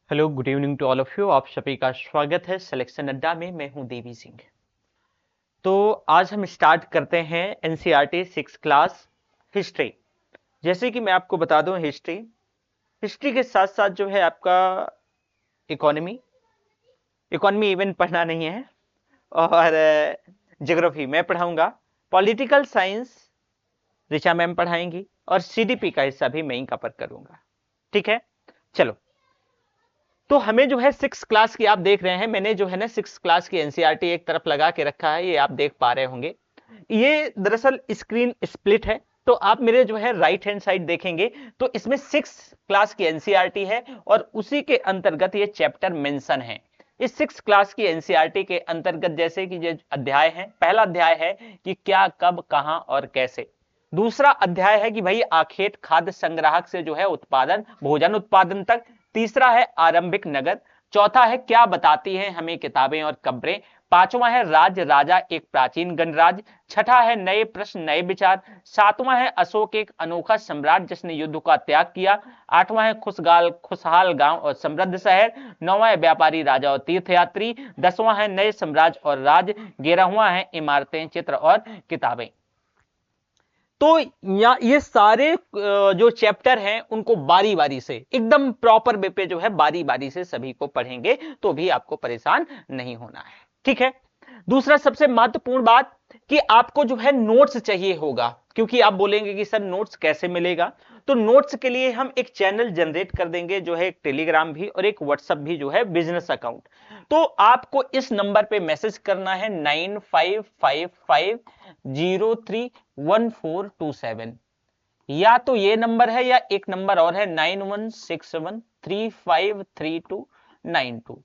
Hello, good evening to all of you. आप सभी का स्वागत है सिलेक्शन अड्डा में। मैं हूं देवी सिंह। तो आज हम स्टार्ट करते हैं एनसीईआरटी 6 क्लास हिस्ट्री। जैसे कि मैं आपको बता दूं, हिस्ट्री हिस्ट्री के साथ साथ जो है आपका इकोनॉमी इकोनॉमी इवन पढ़ना नहीं है, और ज्योग्राफी मैं पढ़ाऊंगा। पॉलिटिकल साइंस ऋचा मैम पढ़ाएंगी, और सीडीपी का हिस्सा भी मैं ही कवर करूंगा। ठीक है, चलो। तो हमें जो है 6 क्लास की, आप देख रहे हैं मैंने जो है ना 6 क्लास की एनसीईआरटी एक तरफ लगा के रखा है, ये आप देख पा रहे होंगे। ये दरअसल स्क्रीन स्प्लिट है, तो आप मेरे जो है राइट हैंड साइड देखेंगे तो इसमें 6 क्लास की एनसीईआरटी है, और उसी के अंतर्गत ये चैप्टर मेंशन है। इस 6 क्लास की एनसीईआरटी के अंतर्गत जैसे कि जो अध्याय है, पहला अध्याय है कि क्या, कब, कहां और कैसे। दूसरा अध्याय है कि भाई आखेट खाद्य संग्राहक से जो है उत्पादन, भोजन उत्पादन तक। तीसरा है आरंभिक नगद। चौथा है क्या बताती हैं हमें किताबें और कब्रें। पांचवा है राज्य राजा एक प्राचीन गणराज्य। छठा है नए प्रश्न नए विचार। सातवां है अशोक एक अनोखा सम्राट जिसने युद्ध का त्याग किया। आठवां है खुशहाल गांव और समृद्ध शहर। नौवां है व्यापारी राजा और तीर्थयात्री। 10वां है नए साम्राज्य और राज। 11वां है इमारतें चित्र और किताबें। तो ये सारे जो चैप्टर हैं उनको बारी बारी से एकदम प्रॉपर वे पे जो है बारी बारी से सभी को पढ़ेंगे, तो भी आपको परेशान नहीं होना है। ठीक है। दूसरा सबसे महत्वपूर्ण बात कि आपको जो है नोट्स चाहिए होगा, क्योंकि आप बोलेंगे कि सर नोट्स कैसे मिलेगा। तो नोट्स के लिए हम एक चैनल जनरेट कर देंगे, जो है एक टेलीग्राम भी और एक व्हाट्सएप भी, जो है बिजनेस अकाउंट। तो आपको इस नंबर पे मैसेज करना है 9555031427। या तो ये नंबर है या एक नंबर और है 9161353292।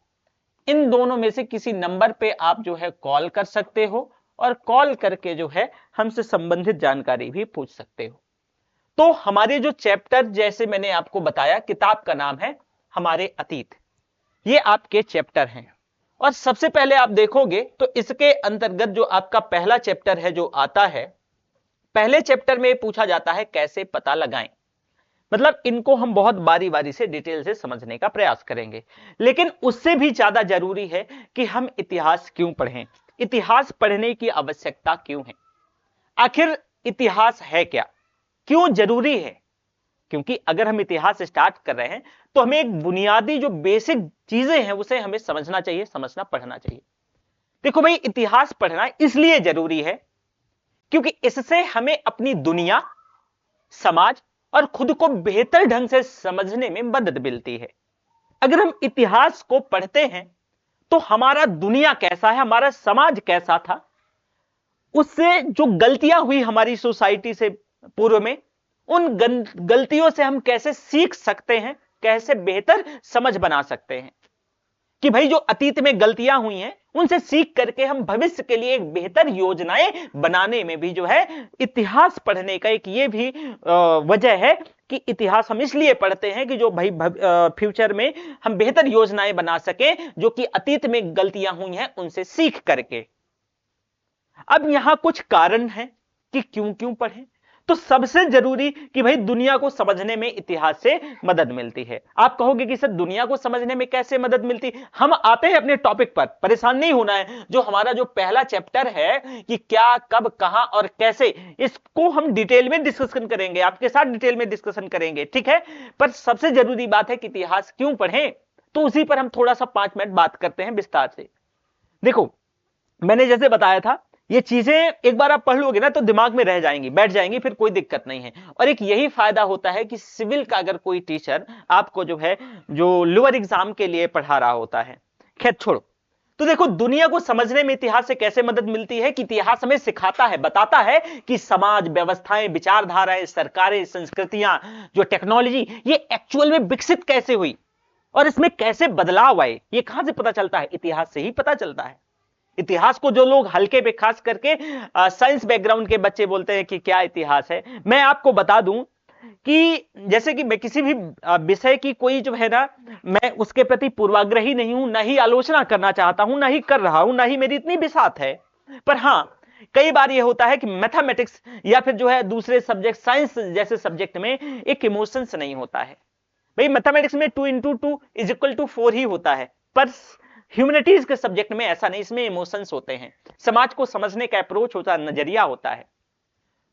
इन दोनों में से किसी नंबर पे आप जो है कॉल कर सकते हो, और कॉल करके जो है हमसे संबंधित जानकारी भी पूछ सकते हो। तो हमारे जो चैप्टर, जैसे मैंने आपको बताया, किताब का नाम है हमारे अतीत। ये आपके चैप्टर हैं, और सबसे पहले आप देखोगे तो इसके अंतर्गत जो आपका पहला चैप्टर है जो आता है, पहले चैप्टर में पूछा जाता है कैसे पता लगाएं। मतलब इनको हम बहुत बारी बारी से डिटेल से समझने का प्रयास करेंगे। लेकिन उससे भी ज्यादा जरूरी है कि हम इतिहास क्यों पढ़ें, इतिहास पढ़ने की आवश्यकता क्यों है, आखिर इतिहास है क्या, क्यों जरूरी है। क्योंकि अगर हम इतिहास स्टार्ट कर रहे हैं तो हमें एक बुनियादी जो बेसिक चीजें हैं उसे हमें समझना चाहिए, समझना पढ़ना चाहिए। देखो भाई, इतिहास पढ़ना इसलिए जरूरी है क्योंकि इससे हमें अपनी दुनिया, समाज और खुद को बेहतर ढंग से समझने में मदद मिलती है। अगर हम इतिहास को पढ़ते हैं तो हमारा दुनिया कैसा है, हमारा समाज कैसा था, उससे जो गलतियां हुई हमारी सोसाइटी से पूर्व में, उन गलतियों से हम कैसे सीख सकते हैं, कैसे बेहतर समझ बना सकते हैं। कि भाई जो अतीत में गलतियां हुई हैं उनसे सीख करके हम भविष्य के लिए एक बेहतर योजनाएं बनाने में भी जो है इतिहास पढ़ने का एक ये भी वजह है कि इतिहास हम इसलिए पढ़ते हैं कि जो भाई फ्यूचर में हम बेहतर योजनाएं बना सके, जो कि अतीत में गलतियां हुई हैं उनसे सीख करके। अब यहां कुछ कारण है कि क्यों क्यों पढ़ें। तो सबसे जरूरी कि भाई दुनिया को समझने में इतिहास से मदद मिलती है। आप कहोगे कि सर दुनिया को समझने में कैसे मदद मिलती है। हम आते हैं अपने टॉपिक पर, परेशान नहीं होना है। जो हमारा जो पहला चैप्टर है कि क्या, कब, कहां और कैसे, इसको हम डिटेल में डिस्कशन करेंगे, आपके साथ डिटेल में डिस्कशन करेंगे। ठीक है। पर सबसे जरूरी बात है कि इतिहास क्यों पढ़ें, तो उसी पर हम थोड़ा सा 5 मिनट बात करते हैं विस्तार से। देखो, मैंने जैसे बताया था, ये चीजें एक बार आप पढ़ लोगे ना तो दिमाग में रह जाएंगी, बैठ जाएंगी, फिर कोई दिक्कत नहीं है। और एक यही फायदा होता है कि सिविल का अगर कोई टीचर आपको जो है जो लोअर एग्जाम के लिए पढ़ा रहा होता है, खैर छोड़ो। तो देखो, दुनिया को समझने में इतिहास से कैसे मदद मिलती है कि इतिहास हमें सिखाता है, बताता है कि समाज, व्यवस्थाएं, विचारधाराएं, सरकारें, संस्कृतियां, जो टेक्नोलॉजी, ये एक्चुअल में विकसित कैसे हुई और इसमें कैसे बदलाव आए। ये कहां से पता चलता है? इतिहास से ही पता चलता है। इतिहास को जो लोग हल्के पे, खास करके साइंस बैकग्राउंड के बच्चे बोलते हैं कि क्या इतिहास है, मैं आपको बता दूं कि जैसे कि मैं किसी भी विषय की कोई जो है ना, मैं उसके प्रति पूर्वाग्रही नहीं हूं, ना ही आलोचना करना चाहता हूं, ना ही कर रहा हूं, ना ही मेरी इतनी बिसात है। पर हां, कई बार यह होता है कि मैथमेटिक्स या फिर जो है दूसरे सब्जेक्ट, साइंस जैसे सब्जेक्ट में एक इमोशंस नहीं होता है। भाई मैथमेटिक्स में 2 इंटू 2 इज इक्वल टू 4 ही होता है, पर ह्यूमैनिटीज के सब्जेक्ट में ऐसा नहीं, इसमें इमोशंस होते हैं, समाज को समझने का अप्रोच होता है, नजरिया होता है।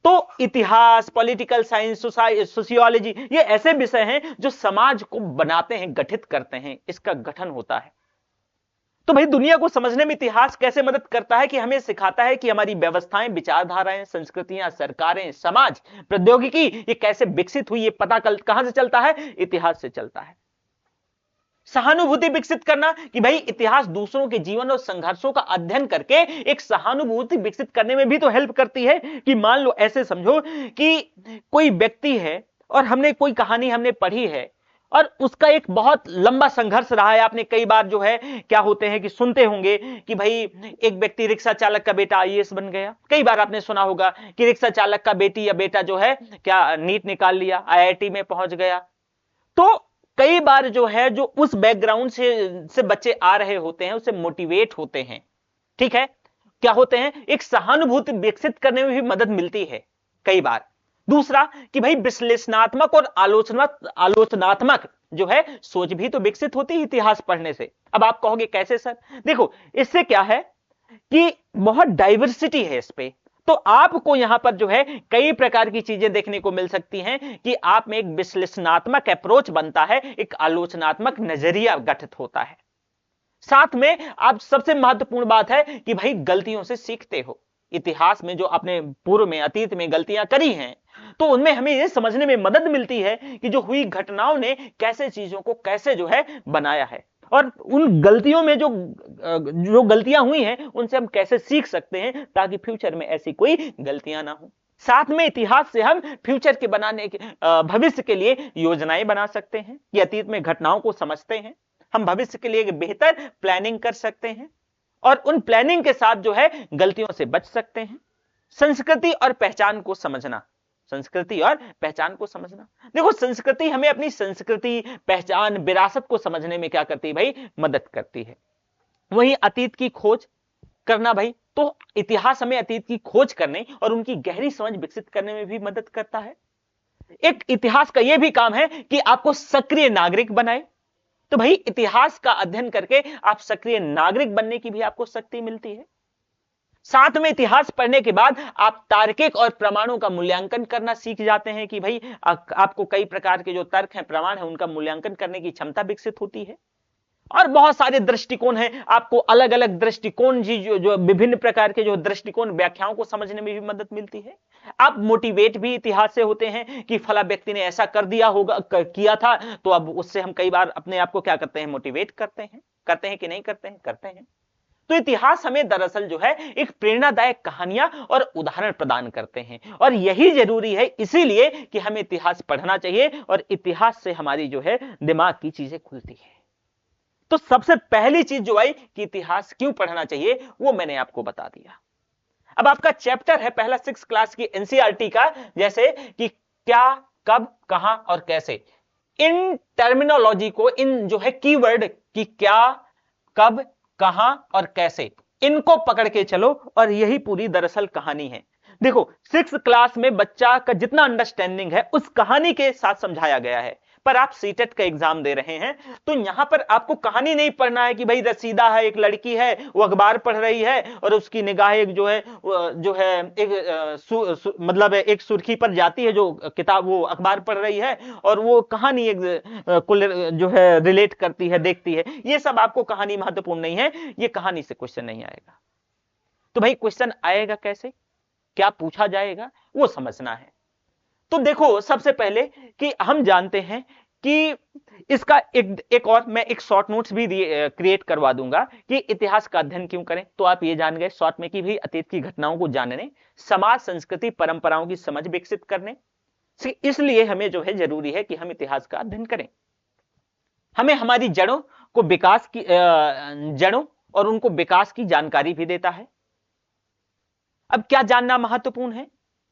तो इतिहास, पॉलिटिकल साइंस, सोशियोलॉजी, ये ऐसे विषय हैं जो समाज को बनाते हैं, गठित करते हैं, इसका गठन होता है। तो भाई दुनिया को समझने में इतिहास कैसे मदद करता है कि हमें सिखाता है कि हमारी व्यवस्थाएं, विचारधाराएं, संस्कृतियां, सरकारें, समाज, प्रौद्योगिकी ये कैसे विकसित हुई, ये पता कहां से चलता है? इतिहास से चलता है। सहानुभूति विकसित करना कि भाई इतिहास दूसरों के जीवन और संघर्षों का अध्ययन करके एक सहानुभूति विकसित करने में भी तो हेल्प करती है। कि मान लो ऐसे समझो कि कोई व्यक्ति है और हमने कोई कहानी हमने पढ़ी है और उसका एक बहुत लंबा संघर्ष रहा है। आपने कई बार जो है क्या होते हैं कि सुनते होंगे कि भाई एक व्यक्ति रिक्शा चालक का बेटा आईएएस बन गया। कई बार आपने सुना होगा कि रिक्शा चालक का बेटी या बेटा जो है क्या नीट निकाल लिया, आईआईटी में पहुंच गया। तो कई बार जो है जो उस बैकग्राउंड से बच्चे आ रहे होते हैं उससे मोटिवेट होते हैं, ठीक है, क्या होते हैं, एक सहानुभूति विकसित करने में भी मदद मिलती है कई बार। दूसरा कि भाई विश्लेषणात्मक और आलोचनात्मक जो है सोच भी तो विकसित होती है इतिहास पढ़ने से। अब आप कहोगे कैसे सर? देखो इससे क्या है कि बहुत डाइवर्सिटी है इस पे, तो आपको यहां पर जो है कई प्रकार की चीजें देखने को मिल सकती हैं कि आप में एक विश्लेषणात्मक अप्रोच बनता है, एक आलोचनात्मक नजरिया गठित होता है। साथ में आप सबसे महत्वपूर्ण बात है कि भाई गलतियों से सीखते हो। इतिहास में जो आपने पूर्व में, अतीत में गलतियां करी हैं तो उनमें हमें यह समझने में मदद मिलती है कि जो हुई घटनाओं ने कैसे चीजों को कैसे जो है बनाया है, और उन गलतियों में जो गलतियां हुई हैं उनसे हम कैसे सीख सकते हैं ताकि फ्यूचर में ऐसी कोई गलतियां ना हो। साथ में इतिहास से हम फ्यूचर के बनाने के भविष्य के लिए योजनाएं बना सकते हैं कि अतीत में घटनाओं को समझते हैं, हम भविष्य के लिए बेहतर प्लानिंग कर सकते हैं और उन प्लानिंग के साथ जो है गलतियों से बच सकते हैं। संस्कृति और पहचान को समझना, संस्कृति और पहचान को समझना, देखो संस्कृति हमें अपनी संस्कृति, पहचान, विरासत को समझने में क्या करती है भाई? मदद करती है। वहीं अतीत की खोज करना भाई, तो इतिहास हमें अतीत की खोज करने और उनकी गहरी समझ विकसित करने में भी मदद करता है। एक इतिहास का यह भी काम है कि आपको सक्रिय नागरिक बनाए। तो भाई इतिहास का अध्ययन करके आप सक्रिय नागरिक बनने की भी आपको शक्ति मिलती है। साथ में इतिहास पढ़ने के बाद आप तार्किक और प्रमाणों का मूल्यांकन करना सीख जाते हैं कि भाई आपको कई प्रकार के जो तर्क हैं, प्रमाण हैं, उनका मूल्यांकन करने की क्षमता विकसित होती है। और बहुत सारे दृष्टिकोण हैं, आपको अलग अलग दृष्टिकोण जो विभिन्न प्रकार के जो दृष्टिकोण, व्याख्याओं को समझने में भी मदद मिलती है। आप मोटिवेट भी इतिहास से होते हैं कि फला व्यक्ति ने ऐसा कर दिया होगा, किया था, तो अब उससे हम कई बार अपने आप को क्या करते हैं? मोटिवेट करते हैं कि नहीं करते हैं? करते हैं। तो इतिहास हमें दरअसल जो है एक प्रेरणादायक कहानियां और उदाहरण प्रदान करते हैं, और यही जरूरी है इसीलिए कि हमें इतिहास पढ़ना चाहिए और इतिहास से हमारी जो है दिमाग की चीजें खुलती है। तो सबसे पहली चीज जो आई कि इतिहास क्यों पढ़ना चाहिए वो मैंने आपको बता दिया। अब आपका चैप्टर है पहला 6 क्लास की एनसीईआरटी का, जैसे कि क्या, कब, कहां और कैसे। इन टर्मिनोलॉजी को, इन जो है कीवर्ड कि क्या, कब, कहां और कैसे, इनको पकड़ के चलो और यही पूरी दरअसल कहानी है। देखो 6 क्लास में बच्चा का जितना अंडरस्टैंडिंग है उस कहानी के साथ समझाया गया है। पर आप सीटेट का एग्जाम दे रहे हैं तो यहां पर आपको कहानी नहीं पढ़ना है कि भाई रसीदा है, एक लड़की है, वो अखबार पढ़ रही है और उसकी निगाह एक जो है एक मतलब एक सुर्खी पर जाती है, जो किताब वो अखबार पढ़ रही है और वो कहानी एक जो है रिलेट करती है, देखती है। ये सब आपको कहानी महत्वपूर्ण नहीं है, ये कहानी से क्वेश्चन नहीं आएगा। तो भाई क्वेश्चन आएगा कैसे, क्या पूछा जाएगा, वो समझना है। तो देखो सबसे पहले कि हम जानते हैं कि इसका एक और मैं एक शॉर्ट नोट्स भी क्रिएट करवा दूंगा कि इतिहास का अध्ययन क्यों करें। तो आप ये जान गए शॉर्ट में कि भी अतीत की घटनाओं को जानने, समाज, संस्कृति, परंपराओं की समझ विकसित करने, इसलिए हमें जो है जरूरी है कि हम इतिहास का अध्ययन करें। हमें हमारी जड़ों को विकास की जड़ों और उनको विकास की जानकारी भी देता है। अब क्या जानना महत्वपूर्ण है?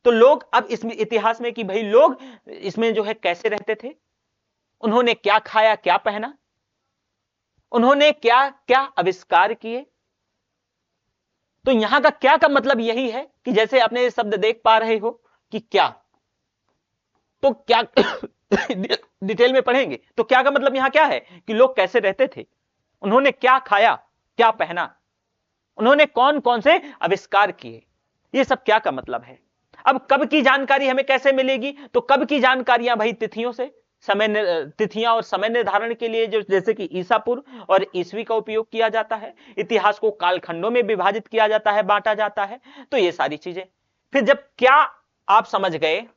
तो लोग अब इसमें इतिहास में कि भाई लोग इसमें जो है कैसे रहते थे, उन्होंने क्या खाया, क्या पहना, उन्होंने क्या क्या आविष्कार किए। तो यहां का क्या का मतलब यही है कि जैसे आपने शब्द देख पा रहे हो कि क्या, तो क्या डिटेल में पढ़ेंगे। तो क्या का मतलब यहां क्या है कि लोग कैसे रहते थे, उन्होंने क्या खाया, क्या पहना, उन्होंने कौन कौन से आविष्कार किए, ये सब क्या का मतलब है। अब कब की जानकारी हमें कैसे मिलेगी, तो कब की जानकारियां भाई तिथियों से, तिथियां और समय निर्धारण के लिए जो जैसे कि ईसा पूर्व और ईसवी का उपयोग किया जाता है, इतिहास को कालखंडों में विभाजित किया जाता है, बांटा जाता है, तो ये सारी चीजें। फिर जब क्या आप समझ गए,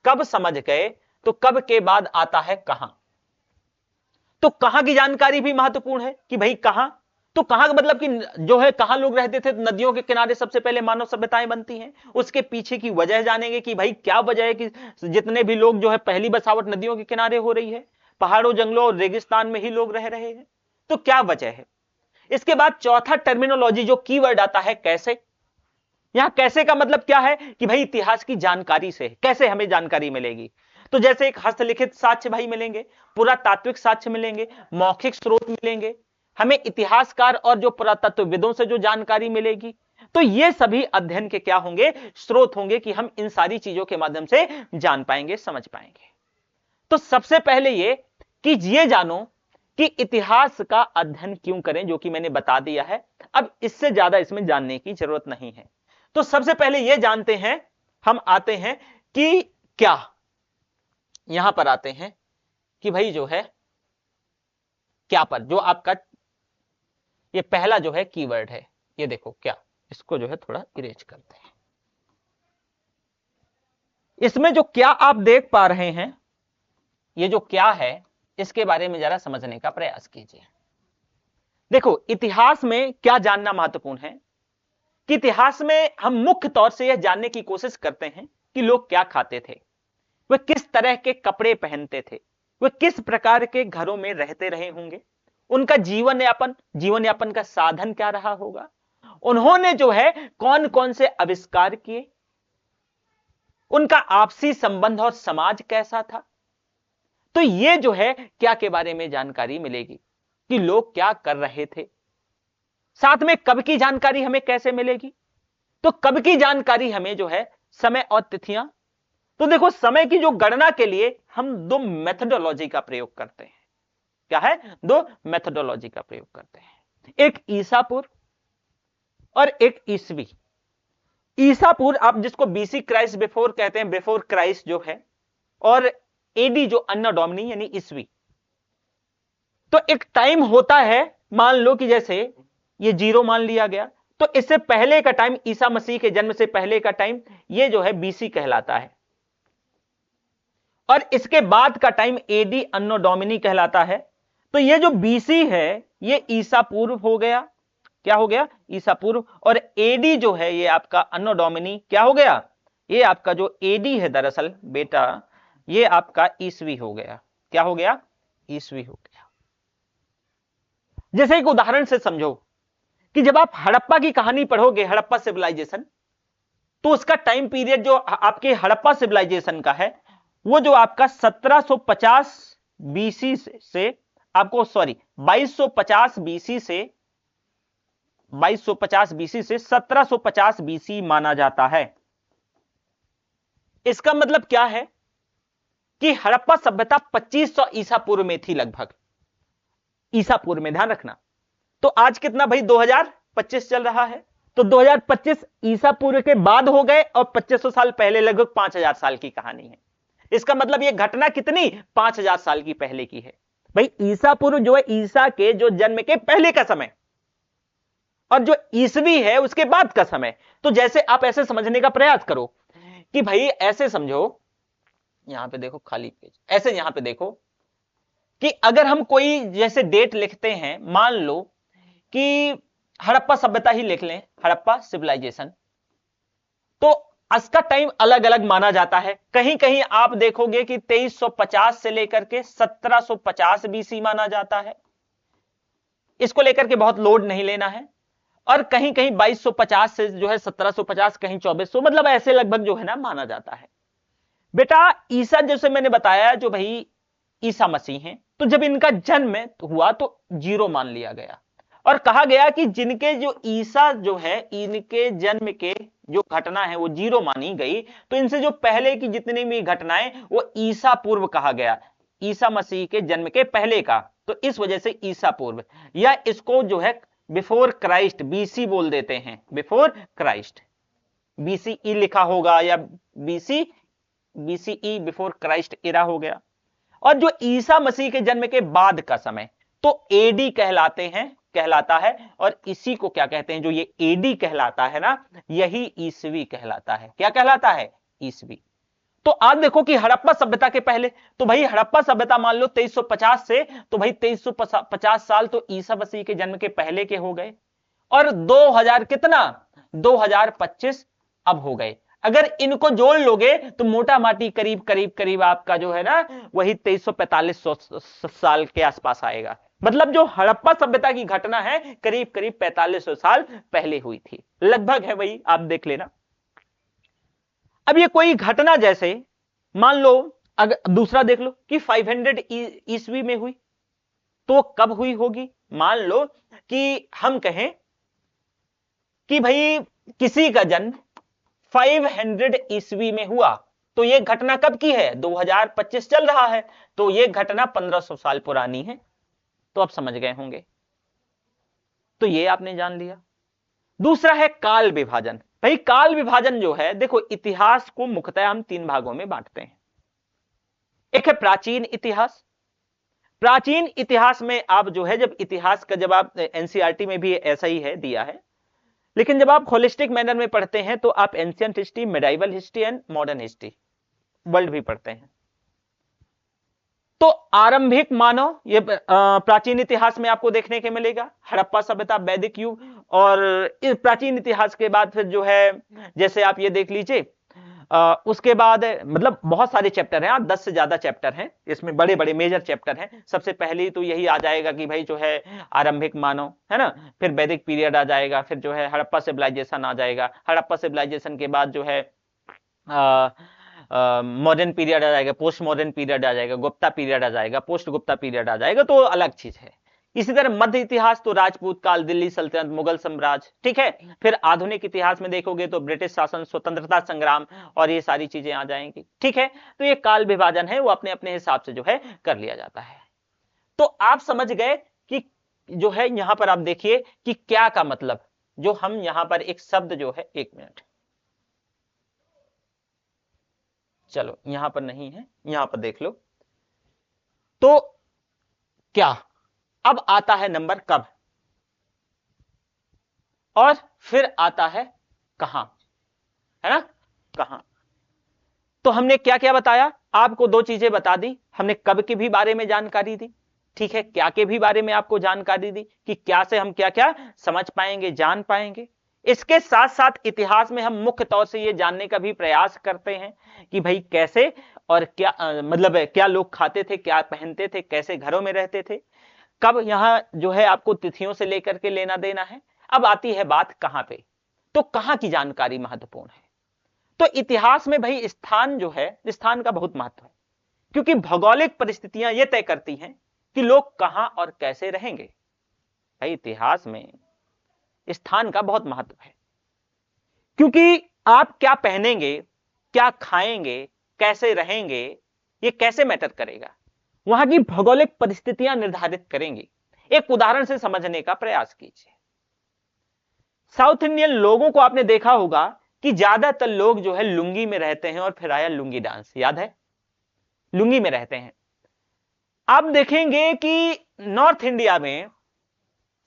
कब समझ गए, तो कब के बाद आता है कहां। तो कहां की जानकारी भी महत्वपूर्ण है कि भाई कहां, तो कहां का मतलब कि जो है कहां लोग रहते थे, नदियों के किनारे सबसे पहले मानव सभ्यताएं बनती हैं। उसके पीछे की वजह जानेंगे कि भाई क्या वजह है कि जितने भी लोग जो है पहली बसावट नदियों के किनारे हो रही है, पहाड़ों जंगलों और रेगिस्तान में ही लोग रह रहे हैं, तो क्या वजह है। इसके बाद चौथा टर्मिनोलॉजी जो कीवर्ड आता है कैसे। यहां कैसे का मतलब क्या है कि भाई इतिहास की जानकारी से कैसे हमें जानकारी मिलेगी। तो जैसे एक हस्तलिखित साक्ष्य भाई मिलेंगे, पुरातात्विक साक्ष्य मिलेंगे, मौखिक स्रोत मिलेंगे, हमें इतिहासकार और जो पुरातत्वविदों से जो जानकारी मिलेगी। तो ये सभी अध्ययन के क्या होंगे, स्रोत होंगे कि हम इन सारी चीजों के माध्यम से जान पाएंगे, समझ पाएंगे। तो सबसे पहले ये जानो कि इतिहास का अध्ययन क्यों करें, जो कि मैंने बता दिया है। अब इससे ज्यादा इसमें जानने की जरूरत नहीं है। तो सबसे पहले यह जानते हैं, हम आते हैं कि क्या, यहां पर आते हैं कि भाई जो है क्या पर जो आपका ये पहला जो है कीवर्ड है, ये देखो क्या, इसको जो है थोड़ा इरेज करते हैं। इसमें जो क्या आप देख पा रहे हैं, ये जो क्या है, इसके बारे में जरा समझने का प्रयास कीजिए। देखो इतिहास में क्या जानना महत्वपूर्ण है कि इतिहास में हम मुख्य तौर से यह जानने की कोशिश करते हैं कि लोग क्या खाते थे, वे किस तरह के कपड़े पहनते थे, वे किस प्रकार के घरों में रहते रहे होंगे, उनका जीवन यापन का साधन क्या रहा होगा, उन्होंने जो है कौन कौन से आविष्कार किए, उनका आपसी संबंध और समाज कैसा था। तो ये जो है क्या के बारे में जानकारी मिलेगी कि लोग क्या कर रहे थे। साथ में कब की जानकारी हमें कैसे मिलेगी, तो कब की जानकारी हमें जो है समय और तिथियां। तो देखो समय की जो गणना के लिए हम दो मेथोडोलॉजी का प्रयोग करते हैं। क्या है, दो मेथोडोलॉजी का प्रयोग करते हैं, एक ईसा पूर्व और एक ईसवी। ईसा पूर्व आप जिसको बीसी क्राइस्ट बिफोर कहते हैं, बिफोर क्राइस्ट जो है, और एडी जो अन्ना डोमिनी यानी ईसवी। तो एक टाइम होता है, मान लो कि जैसे ये 0 मान लिया गया, तो इससे पहले का टाइम, ईसा मसीह के जन्म से पहले का टाइम, ये जो है बीसी कहलाता है। और इसके बाद का टाइम एडी अन्नो डोमिनी कहलाता है। तो ये जो बीसी है ये ईसा पूर्व हो गया, क्या हो गया, ईसा पूर्व। और एडी जो है ये आपका अन्नो डोमिनी क्या हो गया, ये आपका जो एडी है दरअसल बेटा, ये आपका ईसवी हो गया। क्या हो गया, ईसवी हो गया। जैसे एक उदाहरण से समझो कि जब आप हड़प्पा की कहानी पढ़ोगे, हड़प्पा सिविलाइजेशन, तो उसका टाइम पीरियड जो आपके हड़प्पा सिविलाइजेशन का है, वो जो आपका 1750 बीसी से आपको 2250 बीसी से 2250 बीसी से 1750 बीसी माना जाता है। इसका मतलब क्या है कि हड़प्पा सभ्यता 2500 ईसा पूर्व में थी लगभग, ईसा पूर्व में, ध्यान रखना। तो आज कितना भाई 2025 चल रहा है, तो 2025 ईसा पूर्व के बाद हो गए और 2500 साल पहले लगभग 5000 साल की कहानी है। इसका मतलब यह घटना कितनी 5000 साल की पहले की है। भाई ईसा पूर्व जो है ईसा के जो जन्म के पहले का समय, और जो ईसवी है उसके बाद का समय। तो जैसे आप ऐसे समझने का प्रयास करो कि भाई ऐसे समझो, यहां पे देखो खाली पेज, ऐसे यहां पे देखो कि अगर हम कोई जैसे डेट लिखते हैं, मान लो कि हड़प्पा सभ्यता ही लिख लें, हड़प्पा सिविलाइजेशन, तो इसका टाइम अलग अलग माना जाता है। कहीं कहीं आप देखोगे कि 2350 से लेकर के 1750 बीसी माना जाता है, इसको लेकर के बहुत लोड नहीं लेना है। और कहीं कहीं 2250 से जो है 1750, कहीं 2400, मतलब ऐसे लगभग जो है ना माना जाता है। बेटा ईसा जैसे मैंने बताया जो भाई ईसा मसीह हैं, तो जब इनका जन्म हुआ तो 0 मान लिया गया और कहा गया कि जिनके जो ईसा जो है इनके जन्म के जो घटना है वो 0 मानी गई, तो इनसे जो पहले की जितनी भी घटनाएं वो ईसा पूर्व कहा गया। ईसा मसीह के जन्म के पहले का, तो इस वजह से ईसा पूर्व, या इसको जो है बिफोर क्राइस्ट, बीसी बोल देते हैं, बिफोर क्राइस्ट, बीसीई लिखा होगा या बीसी, बीसीई बिफोर क्राइस्ट इरा हो गया। और जो ईसा मसीह के जन्म के बाद का समय, तो एडी कहलाता है, और इसी को क्या कहते हैं, जो ये एडी कहलाता है ना, यही ईसवी कहलाता है। क्या कहलाता है? ईसवी। तो आज देखो कि हड़प्पा सभ्यता के पहले, तो भाई हड़प्पा सभ्यता मान लो 2350 से, तो भाई 2350 साल तो ईसा मसीह के जन्म के पहले के हो गए, और 2000 कितना, 2025 अब हो गए। अगर इनको जोड़ लोगे तो मोटा माटी करीब करीब करीब आपका जो है ना, वही 2345 साल के आसपास आएगा। मतलब जो हड़प्पा सभ्यता की घटना है करीब करीब 4500 साल पहले हुई थी, लगभग है वही, आप देख लेना। अब ये कोई घटना जैसे मान लो, अगर दूसरा देख लो कि 500 ईस्वी में हुई, तो कब हुई होगी? मान लो कि हम कहें कि भाई किसी का जन्म 500 ईस्वी में हुआ, तो यह घटना कब की है? 2025 चल रहा है, तो यह घटना 1500 साल पुरानी है। तो आप समझ गए होंगे, तो यह आपने जान लिया। दूसरा है काल विभाजन। भाई काल विभाजन जो है, देखो इतिहास को मुख्यतः हम 3 भागों में बांटते हैं। एक है प्राचीन इतिहास। प्राचीन इतिहास में आप जो है, जब इतिहास का जब आप एनसीईआरटी में भी ऐसा ही है दिया है, लेकिन जब आप होलिस्टिक मैनर में पढ़ते हैं तो आप ancient history, medieval history and modern history, world भी पढ़ते हैं। तो आरंभिक मानव, ये प्राचीन इतिहास में आपको देखने के मिलेगा, हड़प्पा सभ्यता, वैदिक युग, और इस प्राचीन इतिहास के बाद फिर जो है, जैसे आप ये देख लीजिए, उसके बाद मतलब बहुत सारे चैप्टर हैं, 10 से ज्यादा चैप्टर हैं इसमें, बड़े बड़े मेजर चैप्टर हैं। सबसे पहले तो यही आ जाएगा कि भाई जो है आरंभिक मानव, है ना, फिर वैदिक पीरियड आ जाएगा, फिर जो है हड़प्पा सिविलाइजेशन आ जाएगा, हड़प्पा सिविलाइजेशन के बाद जो है मॉडर्न पीरियड आ जाएगा, पोस्ट मॉडर्न पीरियड आ जाएगा, गुप्ता पीरियड आ जाएगा, पोस्ट गुप्ता पीरियड आ जाएगा, तो अलग चीज है। इसी तरह मध्य इतिहास तो राजपूत काल, दिल्ली सल्तनत, मुगल साम्राज्य, ठीक है। फिर आधुनिक इतिहास में देखोगे तो ब्रिटिश शासन, स्वतंत्रता संग्राम, और ये सारी चीजें आ जाएंगी, ठीक है। तो ये काल विभाजन है, वो अपने अपने हिसाब से जो है कर लिया जाता है। तो आप समझ गए कि जो है यहां पर आप देखिए कि क्या का मतलब, जो हम यहां पर एक शब्द जो है, 1 मिनट, चलो यहां पर नहीं है, यहां पर देख लो। तो क्या, अब आता है नंबर कब, और फिर आता है कहां, है ना, कहां। तो हमने क्या क्या बताया आपको, 2 चीजें बता दी हमने, कब के भी बारे में जानकारी दी, ठीक है, क्या के भी बारे में आपको जानकारी दी कि क्या से हम क्या क्या समझ पाएंगे, जान पाएंगे। इसके साथ साथ इतिहास में हम मुख्य तौर से यह जानने का भी प्रयास करते हैं कि भाई कैसे और क्या मतलब क्या लोग खाते थे, क्या पहनते थे, कैसे घरों में रहते थे, कब यहां जो है आपको तिथियों से लेकर के लेना देना है। अब आती है बात कहां पे, तो कहां की जानकारी महत्वपूर्ण है। तो इतिहास में भाई स्थान जो है, स्थान का बहुत महत्व है, क्योंकि भौगोलिक परिस्थितियां यह तय करती हैं कि लोग कहां और कैसे रहेंगे। भाई इतिहास में स्थान का बहुत महत्व है, क्योंकि आप क्या पहनेंगे, क्या खाएंगे, कैसे रहेंगे, यह कैसे मैटर करेगा, वहां की भौगोलिक परिस्थितियां निर्धारित करेंगी। एक उदाहरण से समझने का प्रयास कीजिए। साउथ इंडियन लोगों को आपने देखा होगा कि ज्यादातर लोग जो है लुंगी में रहते हैं, और फिर आया लुंगी डांस, याद है, लुंगी में रहते हैं। आप देखेंगे कि नॉर्थ इंडिया में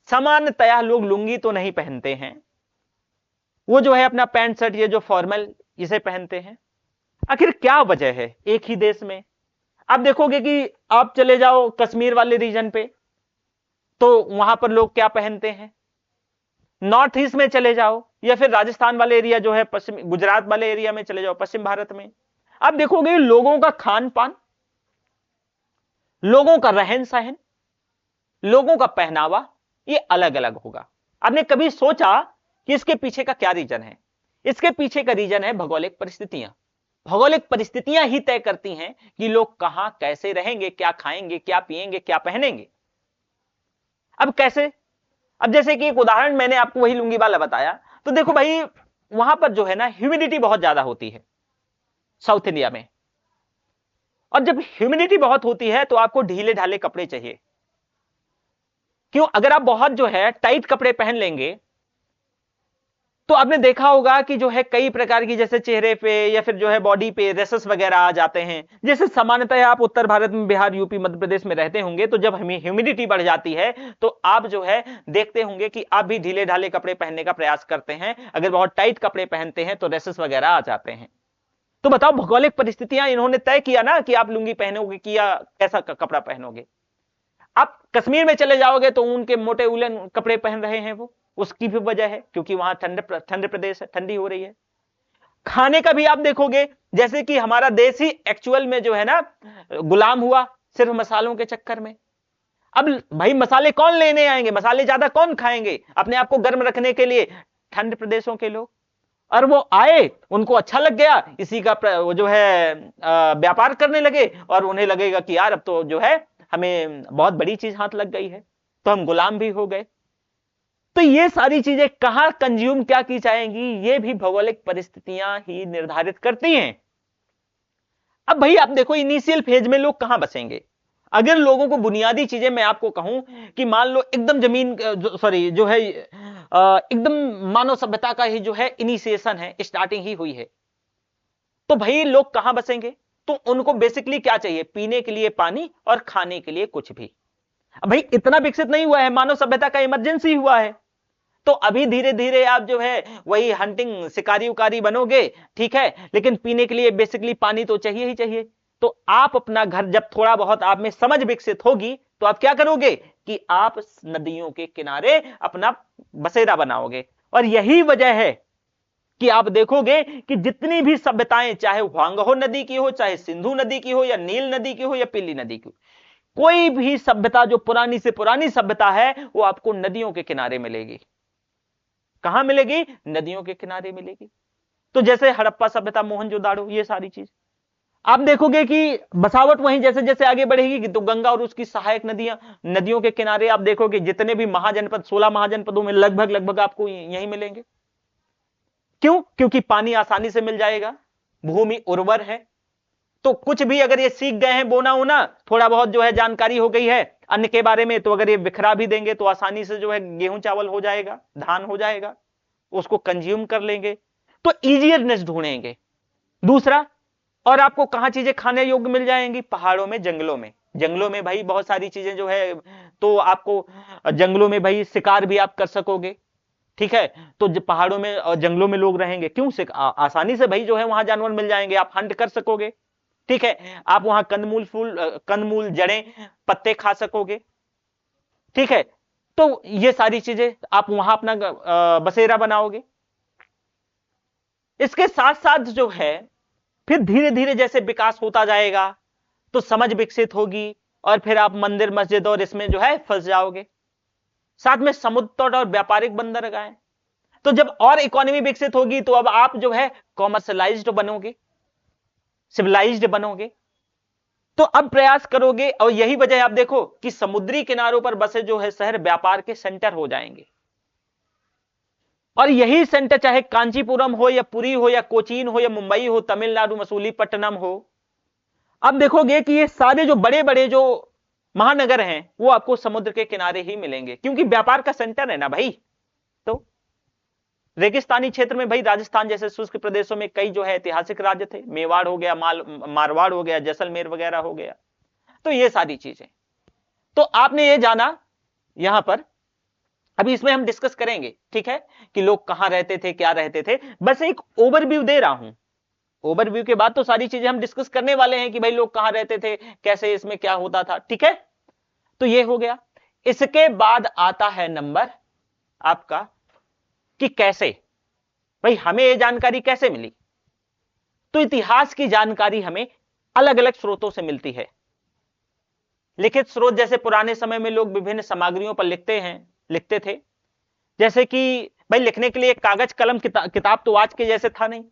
सामान्यतया लोग लुंगी तो नहीं पहनते हैं, वो जो है अपना पैंट शर्ट, ये जो फॉर्मल, इसे पहनते हैं। आखिर क्या वजह है एक ही देश में? आप देखोगे कि आप चले जाओ कश्मीर वाले रीजन पे, तो वहां पर लोग क्या पहनते हैं। नॉर्थ ईस्ट में चले जाओ, या फिर राजस्थान वाले एरिया जो है, पश्चिम गुजरात वाले एरिया में चले जाओ, पश्चिम भारत में, आप देखोगे लोगों का खान पान, लोगों का रहन सहन, लोगों का पहनावा, ये अलग अलग होगा। आपने कभी सोचा कि इसके पीछे का क्या रीजन है? इसके पीछे का रीजन है भौगोलिक परिस्थितियां। भौगोलिक परिस्थितियां ही तय करती हैं कि लोग कहां कैसे रहेंगे, क्या खाएंगे, क्या पिएंगे, क्या पहनेंगे। अब कैसे, अब जैसे कि एक उदाहरण मैंने आपको वही लुंगी वाला बताया, तो देखो भाई वहां पर जो है ना ह्यूमिडिटी बहुत ज्यादा होती है साउथ इंडिया में, और जब ह्यूमिडिटी बहुत होती है तो आपको ढीले ढाले कपड़े चाहिए। क्यों? अगर आप बहुत जो है टाइट कपड़े पहन लेंगे तो आपने देखा होगा कि जो है कई प्रकार की, जैसे चेहरे पे या फिर जो है बॉडी पे रेसेस वगैरह आ जाते हैं। जैसे सामान्यतः आप उत्तर भारत में, बिहार, यूपी, मध्य प्रदेश में रहते होंगे, तो जब हमें ह्यूमिडिटी बढ़ जाती है तो आप जो है देखते होंगे कि आप भी ढीले ढाले कपड़े पहनने का प्रयास करते हैं। अगर बहुत टाइट कपड़े पहनते हैं तो रेसेस वगैरह आ जाते हैं। तो बताओ, भौगोलिक परिस्थितियां इन्होंने तय किया ना कि आप लुंगी पहनोगे कि या कैसा कपड़ा पहनोगे। आप कश्मीर में चले जाओगे तो उनके मोटे उलन कपड़े पहन रहे हैं वो, उसकी भी वजह है क्योंकि वहां ठंड प्रदेश है, ठंडी हो रही है। खाने का भी आप देखोगे, जैसे कि हमारा देश ही एक्चुअल में जो है ना गुलाम हुआ सिर्फ मसालों के चक्कर में। अब भाई मसाले कौन लेने आएंगे, मसाले ज्यादा कौन खाएंगे अपने आप को गर्म रखने के लिए? ठंड प्रदेशों के लोग। और वो आए, उनको अच्छा लग गया, इसी का वो जो है व्यापार करने लगे, और उन्हें लगेगा कि यार अब तो जो है हमें बहुत बड़ी चीज हाथ लग गई है, तो हम गुलाम भी हो गए। तो ये सारी चीजें कहां कंज्यूम क्या की जाएंगी, ये भी भौगोलिक परिस्थितियां ही निर्धारित करती हैं। अब भाई आप देखो, इनिशियल फेज में लोग कहां बसेंगे? अगर लोगों को बुनियादी चीजें मैं आपको कहूं कि मान लो एकदम जमीन सॉरी जो है एकदम मानव सभ्यता का ही जो है इनिशिएशन है, स्टार्टिंग ही हुई है, तो भाई लोग कहां बसेंगे? तो उनको बेसिकली क्या चाहिए? पीने के लिए पानी और खाने के लिए कुछ भी। अब भाई इतना विकसित नहीं हुआ है, मानव सभ्यता का इमरजेंसी हुआ है। तो अभी धीरे धीरे आप जो है वही हंटिंग, शिकारी उकारी बनोगे, ठीक है, लेकिन पीने के लिए बेसिकली पानी तो चाहिए ही चाहिए। तो आप अपना घर जब थोड़ा बहुत आप में समझ विकसित होगी तो आप क्या करोगे कि आप नदियों के किनारे अपना बसेरा बनाओगे। और यही वजह है कि आप देखोगे कि जितनी भी सभ्यताएं, चाहे वांगहो नदी की हो, चाहे सिंधु नदी की हो, या नील नदी की हो, या पीली नदी की हो, कोई भी सभ्यता जो पुरानी से पुरानी सभ्यता है वो आपको नदियों के किनारे मिलेगी। कहां मिलेगी? नदियों के किनारे मिलेगी। तो जैसे हड़प्पा सभ्यता, मोहनजोदाड़ो, ये सारी चीज आप देखोगे कि बसावट वहीं जैसे जैसे आगे बढ़ेगी तो गंगा और उसकी सहायक नदियां, नदियों के किनारे आप देखोगे जितने भी महाजनपद, 16 महाजनपदों में लगभग लगभग आपको यहीं मिलेंगे। क्यों? क्योंकि पानी आसानी से मिल जाएगा, भूमि उर्वर है। तो कुछ भी अगर ये सीख गए हैं बोना होना, थोड़ा बहुत जो है जानकारी हो गई है अन्न के बारे में, तो अगर ये बिखरा भी देंगे तो आसानी से जो है गेहूं चावल हो जाएगा, धान हो जाएगा, उसको कंज्यूम कर लेंगे। तो इजियरनेस ढूंढेंगे। दूसरा, और आपको कहां चीजें खाने योग्य मिल जाएंगी? पहाड़ों में, जंगलों में। जंगलों में भाई बहुत सारी चीजें जो है, तो आपको जंगलों में भाई शिकार भी आप कर सकोगे, ठीक है। तो पहाड़ों में और जंगलों में लोग रहेंगे, क्यों? आसानी से भाई जो है वहां जानवर मिल जाएंगे, आप हंट कर सकोगे, ठीक है। आप वहां कंदमूल, फूल, कंदमूल, जड़ें, पत्ते खा सकोगे, ठीक है। तो ये सारी चीजें आप वहां अपना बसेरा बनाओगे। इसके साथ साथ जो है फिर धीरे धीरे जैसे विकास होता जाएगा तो समझ विकसित होगी, और फिर आप मंदिर, मस्जिद और इसमें जो है फंस जाओगे। साथ में समुद्र तट और व्यापारिक बंदरगाहें। तो जब और इकोनॉमी विकसित होगी तो अब आप जो है कॉमर्शलाइज्ड बनोगे, सिविलाइज्ड बनोगे। तो अब प्रयास करोगे, और यही वजह आप देखो कि समुद्री किनारों पर बसे जो है शहर व्यापार के सेंटर हो जाएंगे। और यही सेंटर चाहे कांचीपुरम हो, या पुरी हो, या कोचीन हो, या मुंबई हो, तमिलनाडु मसूलीपट्टनम हो, अब देखोगे कि ये सारे जो बड़े बड़े जो महानगर हैं वो आपको समुद्र के किनारे ही मिलेंगे, क्योंकि व्यापार का सेंटर है ना भाई। तो रेगिस्तानी क्षेत्र में भाई राजस्थान जैसे शुष्क प्रदेशों में कई जो है ऐतिहासिक राज्य थे, मेवाड़ हो गया, मारवाड़ हो गया, जैसलमेर वगैरह हो गया। तो ये सारी चीजें तो आपने ये जाना यहां पर। अभी इसमें हम डिस्कस करेंगे, ठीक है, कि लोग कहां रहते थे, क्या रहते थे। बस एक ओवरव्यू दे रहा हूं। ओवरव्यू के बाद तो सारी चीजें हम डिस्कस करने वाले हैं कि भाई लोग कहां रहते थे, कैसे इसमें क्या होता था, ठीक है। तो ये हो गया। इसके बाद आता है नंबर आपका कि कैसे, भाई हमें ये जानकारी कैसे मिली। तो इतिहास की जानकारी हमें अलग अलग स्रोतों से मिलती है। लिखित स्रोत, जैसे पुराने समय में लोग विभिन्न सामग्रियों पर लिखते थे। जैसे कि भाई लिखने के लिए कागज कलम, किताब तो आज के जैसे था नहीं,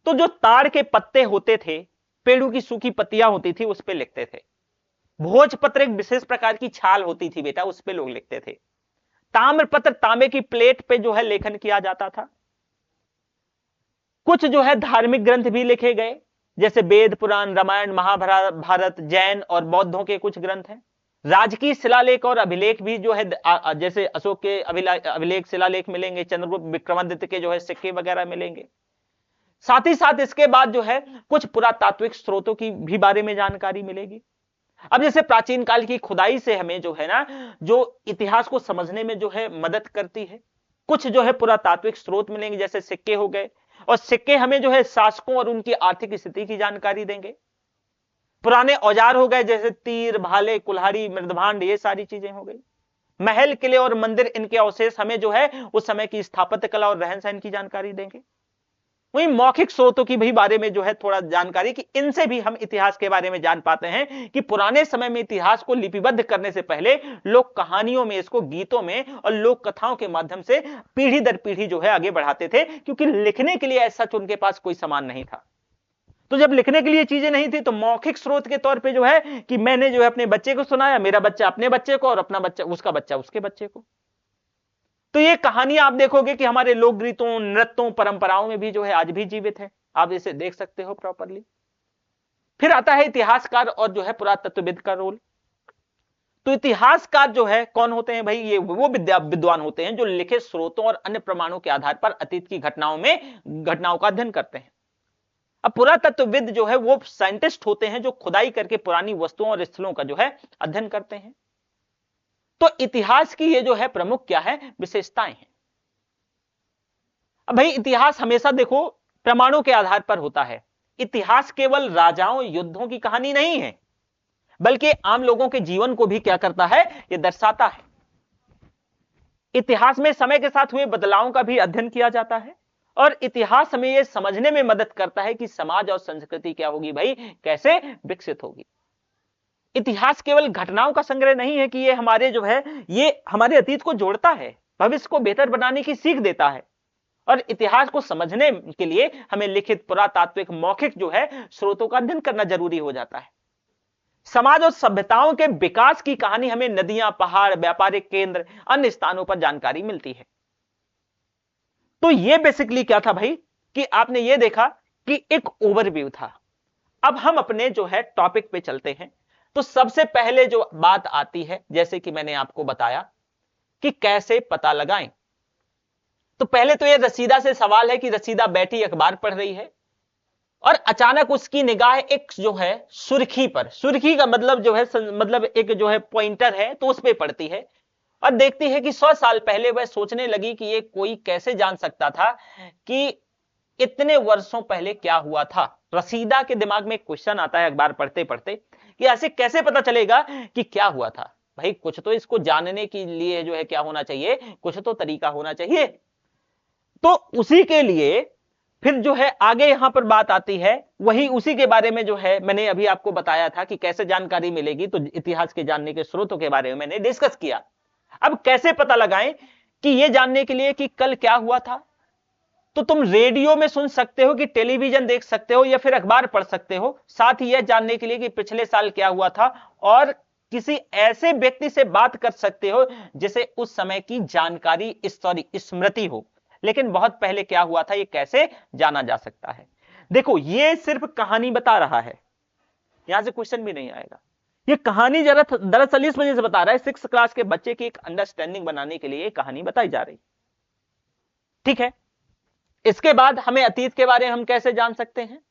तो जो ताड़ के पत्ते होते थे, पेड़ों की सूखी पत्तियां होती थी, उस पे लिखते थे। भोजपत्र एक विशेष प्रकार की छाल होती थी बेटा, उस पे लोग लिखते थे। ताम्रपत्र, तांबे की प्लेट पे जो है लेखन किया जाता था। कुछ जो है धार्मिक ग्रंथ भी लिखे गए, जैसे वेद, पुराण, रामायण, महाभारत, जैन और बौद्धों के कुछ ग्रंथ हैं। राजकीय शिलालेख और अभिलेख भी जो है जैसे अशोक के अभिलेख शिलालेख मिलेंगे, चंद्रगुप्त विक्रमादित्य के जो है सिक्के वगैरह मिलेंगे। साथ ही साथ इसके बाद जो है कुछ पुरातात्विक स्रोतों की भी बारे में जानकारी मिलेगी। अब जैसे प्राचीन काल की खुदाई से हमें जो है ना, जो इतिहास को समझने में जो है मदद करती है। कुछ जो है पुरातात्विक स्रोत मिलेंगे, जैसे सिक्के हो गए, और सिक्के हमें जो है शासकों और उनकी आर्थिक स्थिति की जानकारी देंगे। पुराने औजार हो गए, जैसे तीर, भाले, कुल्हाड़ी, मृदभांड, ये सारी चीजें हो गई। महल, किले और मंदिर, इनके अवशेष हमें जो है उस समय की स्थापत्य कला और रहन सहन की जानकारी देंगे। वहीं मौखिक स्रोतों की भी बारे में जो है थोड़ा जानकारी, कि इनसे भी हम इतिहास के बारे में जान पाते हैं कि पुराने समय में इतिहास को लिपिबद्ध करने से पहले लोग कहानियों में, इसको गीतों में और लोक कथाओं के माध्यम से पीढ़ी दर पीढ़ी जो है आगे बढ़ाते थे, क्योंकि लिखने के लिए ऐसा उनके पास कोई सामान नहीं था। तो जब लिखने के लिए चीजें नहीं थी, तो मौखिक स्रोत के तौर पे जो है कि मैंने जो है अपने बच्चे को सुनाया, मेरा बच्चा अपने बच्चे को, और अपना बच्चा उसका बच्चा उसके बच्चे को। तो ये कहानियां आप देखोगे कि हमारे लोक गीतों, नृत्यों, परंपराओं में भी जो है आज भी जीवित है। आप इसे देख सकते हो प्रॉपरली। फिर आता है इतिहासकार और जो है पुरातत्वविद का रोल। तो इतिहासकार जो है कौन होते हैं भाई? ये वो विद्वान होते हैं जो लिखे स्रोतों और अन्य प्रमाणों के आधार पर अतीत की घटनाओं का अध्ययन करते हैं। अब पुरातत्वविद जो है वो साइंटिस्ट होते हैं जो खुदाई करके पुरानी वस्तुओं और स्थलों का जो है अध्ययन करते हैं। तो इतिहास की ये जो है प्रमुख क्या है, विशेषताएं हैं। अब भाई इतिहास हमेशा देखो प्रमाणों के आधार पर होता है। इतिहास केवल राजाओं, युद्धों की कहानी नहीं है, बल्कि आम लोगों के जीवन को भी क्या करता है, यह दर्शाता है। इतिहास में समय के साथ हुए बदलावों का भी अध्ययन किया जाता है, और इतिहास हमें यह समझने में मदद करता है कि समाज और संस्कृति क्या होगी भाई, कैसे विकसित होगी। इतिहास केवल घटनाओं का संग्रह नहीं है कि ये हमारे जो है ये हमारे अतीत को जोड़ता है, भविष्य को बेहतर बनाने की सीख देता है। और इतिहास को समझने के लिए हमें लिखित, पुरातात्विक, मौखिक जो है स्रोतों का अध्ययन करना जरूरी हो जाता है। समाज और सभ्यताओं के विकास की कहानी हमें नदियां, पहाड़, व्यापारिक केंद्र, अन्य स्थानों पर जानकारी मिलती है। तो ये बेसिकली क्या था भाई, कि आपने ये देखा कि एक ओवरव्यू था। अब हम अपने जो है टॉपिक पे चलते हैं। तो सबसे पहले जो बात आती है, जैसे कि मैंने आपको बताया कि कैसे पता लगाएं। तो पहले तो ये रसीदा से सवाल है कि रसीदा बैठी अखबार पढ़ रही है, और अचानक उसकी निगाह एक जो है सुर्खी पर, सुर्खी का मतलब जो है मतलब एक जो है पॉइंटर है, तो उस पर पड़ती है और देखती है कि 100 साल पहले वह सोचने लगी कि ये कोई कैसे जान सकता था कि इतने वर्षों पहले क्या हुआ था। रसीदा के दिमाग में एक क्वेश्चन आता है अखबार पढ़ते पढ़ते कि ऐसे कैसे पता चलेगा कि क्या हुआ था। भाई कुछ तो इसको जानने के लिए जो है क्या होना चाहिए, कुछ तो तरीका होना चाहिए। तो उसी के लिए फिर जो है आगे यहां पर बात आती है, वही उसी के बारे में जो है मैंने अभी आपको बताया था कि कैसे जानकारी मिलेगी। तो इतिहास के जानने के स्रोतों के बारे में मैंने डिस्कस किया। अब कैसे पता लगाएं कि यह जानने के लिए कि कल क्या हुआ था, तो तुम रेडियो में सुन सकते हो, कि टेलीविजन देख सकते हो, या फिर अखबार पढ़ सकते हो। साथ ही यह जानने के लिए कि पिछले साल क्या हुआ था, और किसी ऐसे व्यक्ति से बात कर सकते हो जिसे उस समय की जानकारी स्मृति हो, लेकिन बहुत पहले क्या हुआ था ये कैसे जाना जा सकता है। देखो ये सिर्फ कहानी बता रहा है, यहां से क्वेश्चन भी नहीं आएगा। ये कहानी जरा दरअसल इस वजह से बता रहा है, 6th क्लास के बच्चे की एक अंडरस्टैंडिंग बनाने के लिए कहानी बताई जा रही। ठीक है, इसके बाद हमें अतीत के बारे में हम कैसे जान सकते हैं।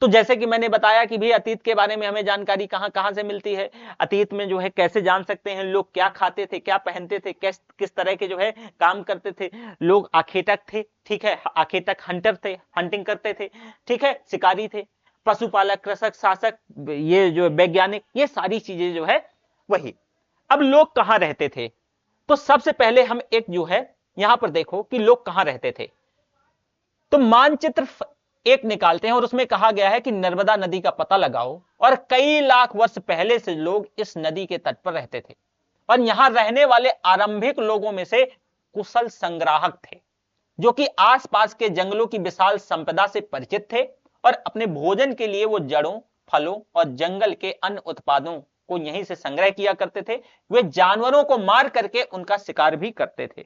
तो जैसे कि मैंने बताया कि भी अतीत के बारे में हमें जानकारी कहां से मिलती है, अतीत में जो है कैसे जान सकते हैं, लोग क्या खाते थे, क्या पहनते थे, किस तरह के जो है काम करते थे। लोग आखेटक थे, ठीक है, आखेटक हंटर थे, हंटिंग करते थे, ठीक है, शिकारी थे, पशुपालक, कृषक, शासक, ये जो वैज्ञानिक, ये सारी चीजें जो है वही। अब लोग कहां रहते थे, तो सबसे पहले हम एक जो है यहां पर देखो कि लोग कहां रहते थे। तो मानचित्र एक निकालते हैं और उसमें कहा गया है कि नर्मदा नदी का पता लगाओ, और कई लाख वर्ष पहले से लोग इस नदी के तट पर रहते थे, और यहां रहने वाले आरंभिक लोगों में से कुशल संग्राहक थे, जो कि आसपास के जंगलों की विशाल संपदा से परिचित थे, और अपने भोजन के लिए वो जड़ों, फलों और जंगल के अन्य उत्पादों को यहीं से संग्रह किया करते थे। वे जानवरों को मार करके उनका शिकार भी करते थे।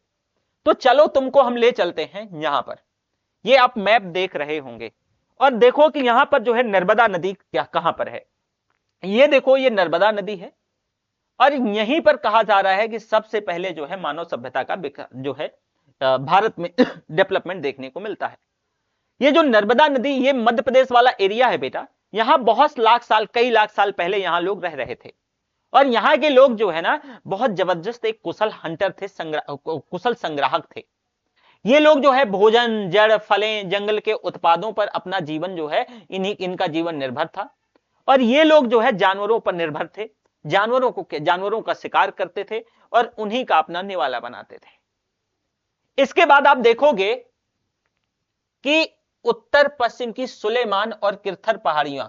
तो चलो तुमको हम ले चलते हैं यहां पर। ये आप मैप देख रहे होंगे, और देखो कि यहां पर जो है नर्मदा नदी क्या कहां पर है, ये देखो ये नर्मदा नदी है और यहीं पर कहा जा रहा है कि सबसे पहले जो है मानव सभ्यता का जो है भारत में डेवलपमेंट देखने को मिलता है। ये जो नर्मदा नदी, ये मध्य प्रदेश वाला एरिया है बेटा, यहां बहुत लाख साल, कई लाख साल पहले यहां लोग रह रहे थे और यहाँ के लोग जो है ना बहुत जबरदस्त एक कुशल हंटर थे, कुशल संग्राहक थे। ये लोग जो है भोजन, जड़, फलें, जंगल के उत्पादों पर अपना जीवन जो है इनका जीवन निर्भर था और ये लोग जो है जानवरों पर निर्भर थे, जानवरों का शिकार करते थे और उन्हीं का अपना निवाला बनाते थे। इसके बाद आप देखोगे कि उत्तर पश्चिम की सुलेमान और किरथर पहाड़ियां,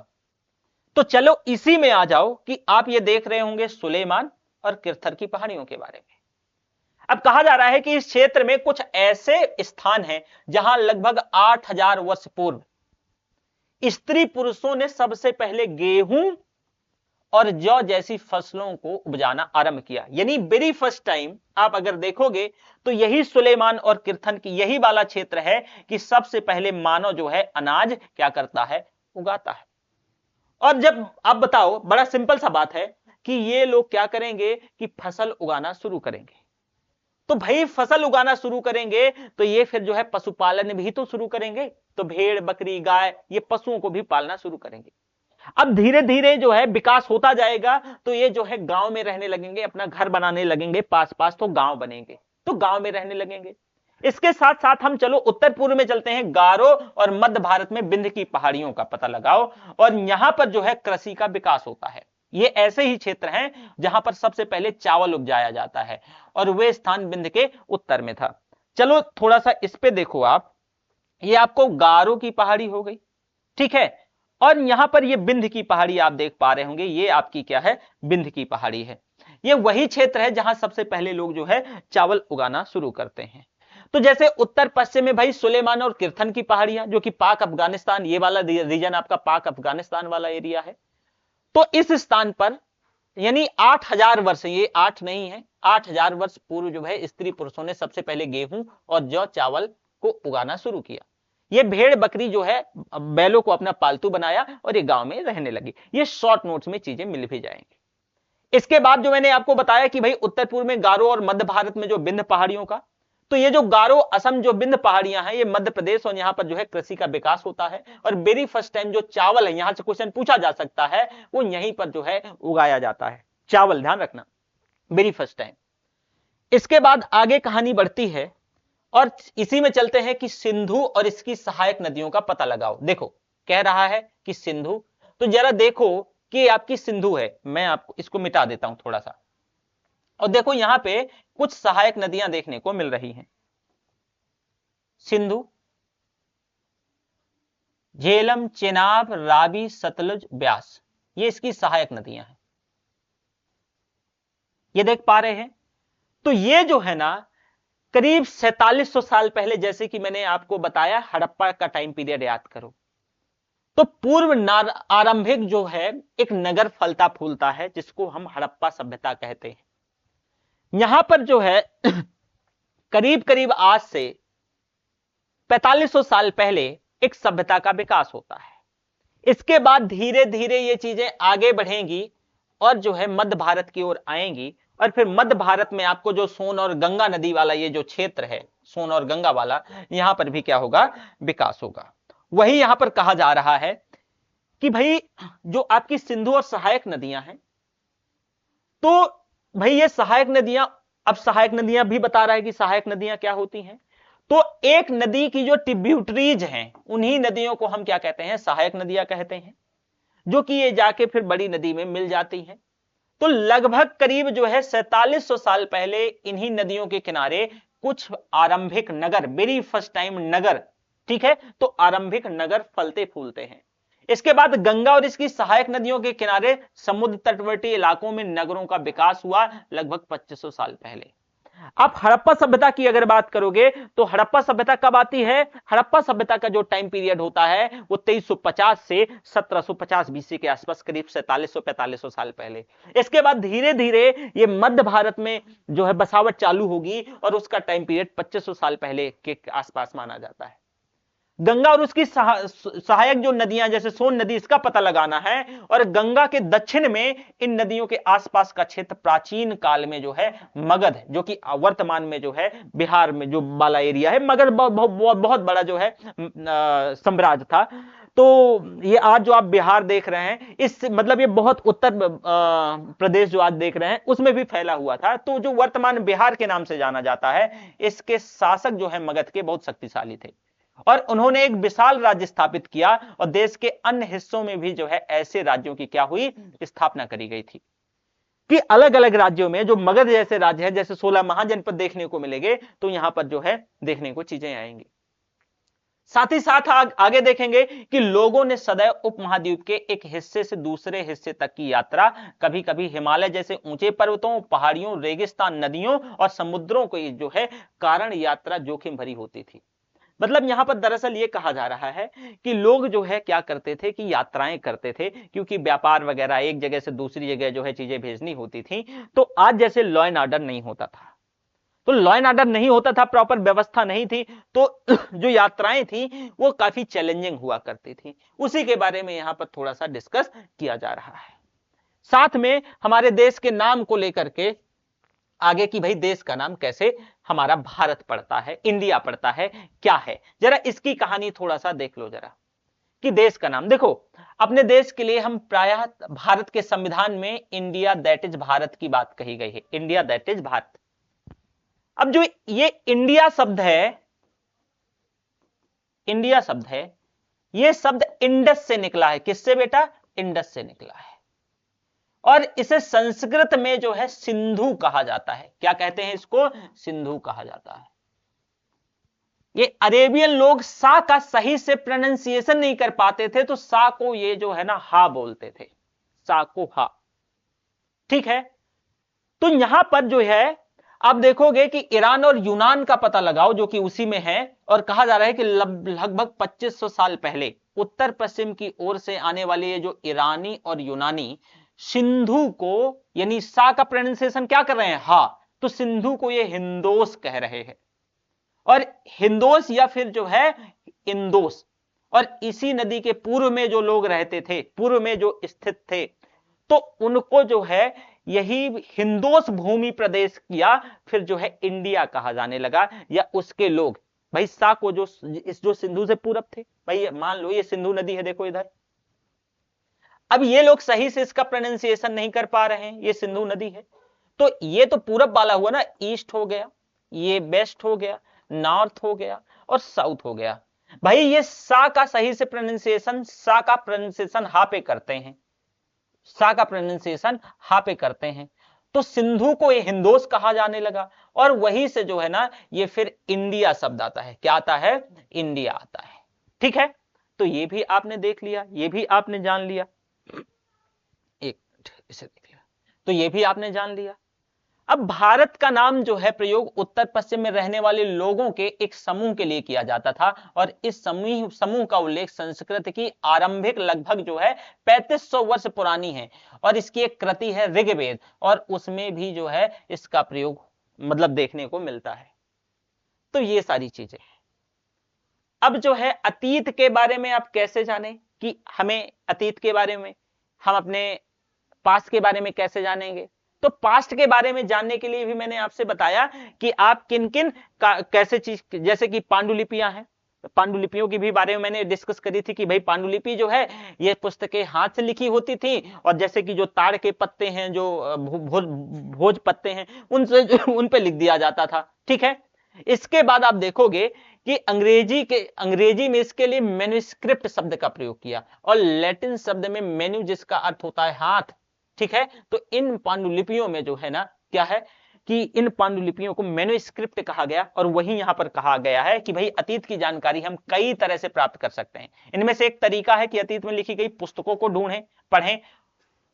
तो चलो इसी में आ जाओ कि आप ये देख रहे होंगे सुलेमान और किरथर की पहाड़ियों के बारे में। अब कहा जा रहा है कि इस क्षेत्र में कुछ ऐसे स्थान हैं जहां लगभग 8000 वर्ष पूर्व स्त्री पुरुषों ने सबसे पहले गेहूं और जौ जैसी फसलों को उपजाना आरंभ किया। यानी वेरी फर्स्ट टाइम आप अगर देखोगे तो यही सुलेमान और किरथन की यही वाला क्षेत्र है कि सबसे पहले मानव जो है अनाज क्या करता है, उगाता है। और जब आप बताओ, बड़ा सिंपल सा बात है कि ये लोग क्या करेंगे कि फसल उगाना शुरू करेंगे। तो भाई फसल उगाना शुरू करेंगे तो ये फिर जो है पशुपालन भी तो शुरू करेंगे, तो भेड़, बकरी, गाय, ये पशुओं को भी पालना शुरू करेंगे। अब धीरे धीरे जो है विकास होता जाएगा तो ये जो है गांव में रहने लगेंगे, अपना घर बनाने लगेंगे, पास पास तो गांव बनेंगे, तो गांव में रहने लगेंगे। इसके साथ साथ हम चलो उत्तर पूर्व में चलते हैं, गारो और मध्य भारत में विंध्य की पहाड़ियों का पता लगाओ और यहां पर जो है कृषि का विकास होता है। ये ऐसे ही क्षेत्र हैं जहां पर सबसे पहले चावल उपजाया जाता है और वे स्थान विंध्य के उत्तर में था। चलो थोड़ा सा इस पे देखो आप, ये आपको गारो की पहाड़ी हो गई, ठीक है, और यहां पर ये विंध्य की पहाड़ी आप देख पा रहे होंगे, ये आपकी क्या है, विंध्य की पहाड़ी है। ये वही क्षेत्र है जहां सबसे पहले लोग जो है चावल उगाना शुरू करते हैं। तो जैसे उत्तर पश्चिम में भाई सुलेमान और किरथन की पहाड़ियां, जो कि पाक अफगानिस्तान, ये वाला रीजन आपका पाक अफगानिस्तान वाला एरिया है। तो इस स्थान पर यानी 8000 वर्ष, ये 8 नहीं है, 8000 वर्ष पूर्व जो है स्त्री पुरुषों ने सबसे पहले गेहूं और जौ चावल को उगाना शुरू किया। ये भेड़ बकरी जो है बैलों को अपना पालतू बनाया और ये गांव में रहने लगी। ये शॉर्ट नोट्स में चीजें मिल भी जाएंगी। इसके बाद जो मैंने आपको बताया कि भाई उत्तर पूर्व में गारो और मध्य भारत में जो विंध्य पहाड़ियों का, तो ये जो गारो असम जो विंध्य पहाड़ियां हैं ये मध्य प्रदेश और यहां पर जो है कृषि का विकास होता है और वेरी फर्स्ट टाइम जो चावल है, यहां से क्वेश्चन पूछा जा सकता है, वो यहीं पर जो है उगाया जाता है, चावल, ध्यान रखना, वेरी फर्स्ट टाइम। इसके बाद आगे कहानी बढ़ती है और इसी में चलते हैं कि सिंधु और इसकी सहायक नदियों का पता लगाओ। देखो कह रहा है कि सिंधु, तो जरा देखो कि आपकी सिंधु है, मैं आपको इसको मिटा देता हूं थोड़ा सा, और देखो यहां पे कुछ सहायक नदियां देखने को मिल रही हैं, सिंधु, झेलम, चेनाब, रावी, सतलुज, ब्यास, ये इसकी सहायक नदियां हैं, ये देख पा रहे हैं। तो ये जो है ना करीब 4700 साल पहले, जैसे कि मैंने आपको बताया हड़प्पा का टाइम पीरियड याद करो, तो पूर्व आरंभिक जो है एक नगर फलता फूलता है जिसको हम हड़प्पा सभ्यता कहते हैं। यहां पर जो है करीब करीब आज से 4500 साल पहले एक सभ्यता का विकास होता है। इसके बाद धीरे धीरे ये चीजें आगे बढ़ेंगी और जो है मध्य भारत की ओर आएंगी और फिर मध्य भारत में आपको जो सोन और गंगा नदी वाला ये जो क्षेत्र है, सोन और गंगा वाला, यहां पर भी क्या होगा, विकास होगा। वही यहां पर कहा जा रहा है कि भाई जो आपकी सिंधु और सहायक नदियां हैं, तो भाई ये सहायक नदियां, अब सहायक नदियां भी बता रहा है कि सहायक नदियां क्या होती हैं। तो एक नदी की जो ट्रिब्यूटरीज हैं उन्हीं नदियों को हम क्या कहते हैं, सहायक नदियां कहते हैं, जो कि ये जाके फिर बड़ी नदी में मिल जाती हैं। तो लगभग करीब जो है 4700 साल पहले इन्हीं नदियों के किनारे कुछ आरंभिक नगर, वेरी फर्स्ट टाइम नगर, ठीक है, तो आरंभिक नगर फलते फूलते हैं। इसके बाद गंगा और इसकी सहायक नदियों के किनारे समुद्र तटवर्ती इलाकों में नगरों का विकास हुआ लगभग 2500 साल पहले। आप हड़प्पा सभ्यता की अगर बात करोगे तो हड़प्पा सभ्यता कब आती है, हड़प्पा सभ्यता का जो टाइम पीरियड होता है वो 2350 से 1750 बीसी के आसपास, करीब 4700-4500 साल पहले। इसके बाद धीरे धीरे ये मध्य भारत में जो है बसावट चालू होगी और उसका टाइम पीरियड 2500 साल पहले के आसपास माना जाता है। गंगा और उसकी सहायक जो नदियां जैसे सोन नदी, इसका पता लगाना है। और गंगा के दक्षिण में इन नदियों के आसपास का क्षेत्र प्राचीन काल में जो है मगध, जो कि वर्तमान में जो है बिहार में जो वाला एरिया है, मगध बहुत बड़ा जो है साम्राज्य था। तो ये आज जो आप बिहार देख रहे हैं, इस मतलब ये बहुत उत्तर प्रदेश जो आज देख रहे हैं उसमें भी फैला हुआ था। तो जो वर्तमान बिहार के नाम से जाना जाता है, इसके शासक जो है मगध के बहुत शक्तिशाली थे और उन्होंने एक विशाल राज्य स्थापित किया और देश के अन्य हिस्सों में भी जो है ऐसे राज्यों की क्या हुई, स्थापना करी गई थी कि अलग अलग राज्यों में जो मगध जैसे राज्य है, जैसे 16 महाजनपद देखने को मिलेंगे, तो यहां पर जो है देखने को चीजें आएंगी। साथ ही साथ आगे देखेंगे कि लोगों ने सदैव उपमहाद्वीप के एक हिस्से से दूसरे हिस्से तक की यात्रा, कभी कभी हिमालय जैसे ऊंचे पर्वतों, पहाड़ियों, रेगिस्तान, नदियों और समुद्रों को जो है कारण यात्रा जोखिम भरी होती थी। मतलब यहां पर दरअसल ये कहा जा रहा है कि लोग जो है क्या करते थे कि यात्राएं करते थे, क्योंकि व्यापार वगैरह एक जगह से दूसरी जगह जो है चीजें भेजनी होती थी। तो आज जैसे लॉ एंड ऑर्डर नहीं होता था, तो लॉ एंड ऑर्डर नहीं होता था, प्रॉपर व्यवस्था नहीं थी, तो जो यात्राएं थी वो काफी चैलेंजिंग हुआ करती थी। उसी के बारे में यहां पर थोड़ा सा डिस्कस किया जा रहा है। साथ में हमारे देश के नाम को लेकर के आगे की, भाई देश का नाम कैसे हमारा भारत पड़ता है, इंडिया पड़ता है, क्या है, जरा इसकी कहानी थोड़ा सा देख लो जरा। कि देश का नाम देखो, अपने देश के लिए हम प्रायः भारत के संविधान में इंडिया दैट इज भारत की बात कही गई है, इंडिया दैट इज भारत। अब जो ये इंडिया शब्द है, इंडिया शब्द है, ये शब्द इंडस से निकला है। किससे बेटा? इंडस से निकला है। और इसे संस्कृत में जो है सिंधु कहा जाता है। क्या कहते हैं इसको? सिंधु कहा जाता है। ये अरेबियन लोग सा का सही से प्रोनाउंसिएशन नहीं कर पाते थे, तो सा को ये जो है ना हा बोलते थे, सा को हा। ठीक है, तो यहां पर जो है आप देखोगे कि ईरान और यूनान का पता लगाओ, जो कि उसी में है, और कहा जा रहा है कि लगभग 2500 साल पहले उत्तर पश्चिम की ओर से आने वाले ये जो ईरानी और यूनानी सिंधु को, यानी सा का प्रोनाउंसिएशन क्या कर रहे हैं? हा। तो सिंधु को ये हिंदोस कह रहे हैं, और हिंदोस या फिर जो है इंदोस। और इसी नदी के पूर्व में जो लोग रहते थे, पूर्व में जो स्थित थे, तो उनको जो है यही हिंदोस भूमि प्रदेश किया, फिर जो है इंडिया कहा जाने लगा, या उसके लोग। भाई सा को जो सिंधु से पूरब थे, भाई मान लो ये सिंधु नदी है, देखो इधर। अब ये लोग सही से इसका प्रोनाउंसिएशन नहीं कर पा रहे हैं, ये सिंधु नदी है, तो ये तो पूरब वाला हुआ ना, ईस्ट हो गया, ये वेस्ट हो गया, नॉर्थ हो गया और साउथ हो गया। भाई ये सा का सही से प्रोनाउंसिएशन, सा का प्रोनाउंसिएशन हा पे करते हैं, सा का प्रोनाउंसिएशन हा पे करते हैं, तो सिंधु को ये हिंदोस कहा जाने लगा, और वहीं से जो है ना ये फिर इंडिया शब्द आता है। क्या आता है? इंडिया आता है। ठीक है, तो ये भी आपने देख लिया, ये भी आपने जान लिया, एक इसे देख लिया, तो ये भी आपने जान लिया। अब भारत का नाम जो है प्रयोग उत्तर पश्चिम में रहने वाले लोगों के एक समूह के लिए किया जाता था, और इस समूह का उल्लेख संस्कृत की आरंभिक लगभग जो है 3500 वर्ष पुरानी है, और इसकी एक कृति है ऋग्वेद, और उसमें भी जो है इसका प्रयोग मतलब देखने को मिलता है। तो ये सारी चीजें। अब जो है अतीत के बारे में आप कैसे जाने, कि हमें अतीत के बारे में, हम अपने पास्ट के बारे में कैसे जानेंगे? तो पास्ट के बारे में जानने के लिए भी मैंने आपसे बताया कि आप किन किन कैसे चीज, जैसे कि पांडुलिपियां हैं, पांडुलिपियों की भी बारे में मैंने डिस्कस करी थी कि भाई पांडुलिपि जो है ये पुस्तकें हाथ से लिखी होती थी, और जैसे कि जो ताड़ के पत्ते हैं, जो भोज पत्ते हैं, उनसे उन पे लिख दिया जाता था। ठीक है, इसके बाद आप देखोगे कि अंग्रेजी में इसके लिए मैन्युस्क्रिप्ट शब्द का प्रयोग किया, और लैटिन शब्द में मेन्यू जिसका अर्थ होता है हाथ। ठीक है, तो इन पांडुलिपियों में जो है ना क्या है कि इन पांडुलिपियों को मैन्युस्क्रिप्ट कहा गया, और वही यहां पर कहा गया है कि भाई अतीत की जानकारी हम कई तरह से प्राप्त कर सकते हैं। इनमें से एक तरीका है कि अतीत में लिखी गई पुस्तकों को ढूंढें, पढ़ें,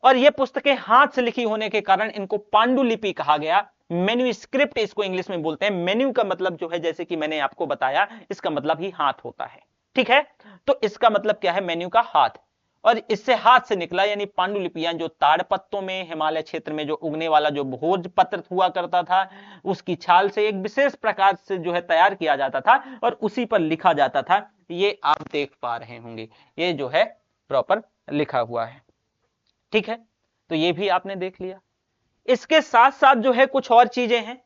और ये पुस्तकें हाथ से लिखी होने के कारण इनको पांडुलिपि कहा गया। मैन्युस्क्रिप्ट इसको इंग्लिश में बोलते हैं। मेन्यू का मतलब जो है, जैसे कि मैंने आपको बताया, इसका मतलब ही हाथ होता है। ठीक है, तो इसका मतलब क्या है? मेन्यू का हाथ। और इससे हाथ से निकला, यानी पांडुलिपियां जो ताड़पत्तों में हिमालय क्षेत्र में जो उगने वाला जो भोजपत्र हुआ करता था, उसकी छाल से एक विशेष प्रकार से जो है तैयार किया जाता था और उसी पर लिखा जाता था। ये आप देख पा रहे होंगे, ये जो है प्रॉपर लिखा हुआ है। ठीक है, तो ये भी आपने देख लिया। इसके साथ साथ जो है कुछ और चीजें हैं।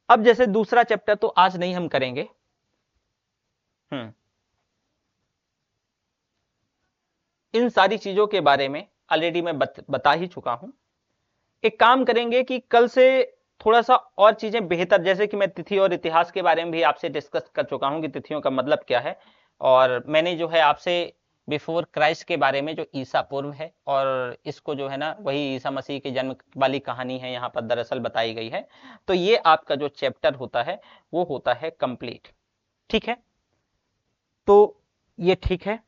अब जैसे दूसरा चैप्टर तो आज नहीं हम करेंगे, इन सारी चीजों के बारे में ऑलरेडी मैं बता ही चुका हूं। एक काम करेंगे कि कल से थोड़ा सा और चीजें बेहतर, जैसे कि मैं तिथि और इतिहास के बारे में भी आपसे डिस्कस कर चुका हूं कि तिथियों का मतलब क्या है, और मैंने जो है आपसे बिफोर क्राइस्ट के बारे में जो ईसा पूर्व है, और इसको जो है ना वही ईसा मसीह के जन्म वाली कहानी है यहाँ पर दरअसल बताई गई है। तो ये आपका जो चैप्टर होता है वो होता है कंप्लीट। ठीक है, तो ये ठीक है,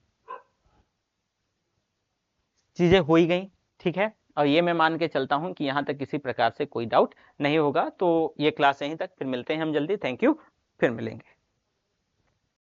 चीजें हो ही गई। ठीक है, और ये मैं मान के चलता हूं कि यहां तक किसी प्रकार से कोई डाउट नहीं होगा। तो ये क्लास यहीं तक, फिर मिलते हैं हम जल्दी। थैंक यू, फिर मिलेंगे।